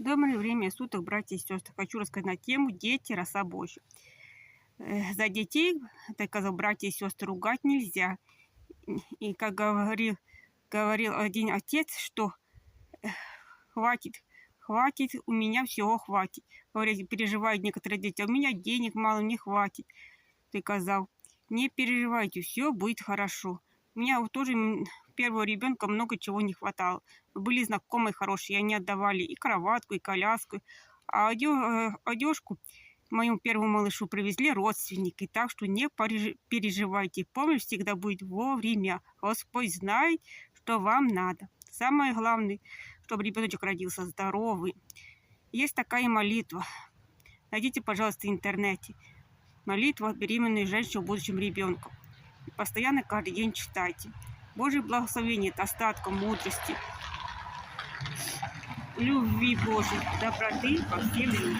Доброе время суток, братья и сестры. Хочу рассказать на тему «Дети, роса Божья». За детей, так сказал, братья и сестры, ругать нельзя. И как говорил один отец, что хватит, у меня всего хватит. Говорят, переживают некоторые дети, а у меня денег мало, не хватит. Ты сказал, не переживайте, все будет хорошо. У меня вот тоже первого ребенка много чего не хватало. Были знакомые хорошие, они отдавали и кроватку, и коляску. А одежку моему первому малышу привезли родственники. Так что не переживайте. Помощь всегда будет вовремя. Господь знает, что вам надо. Самое главное, чтобы ребеночек родился здоровый. Есть такая молитва. Найдите, пожалуйста, в интернете. Молитва беременной женщины о будущем ребенком. Постоянно каждый день читайте. Божье благословение, достатка, мудрости, любви Божьей, доброты по всем людям.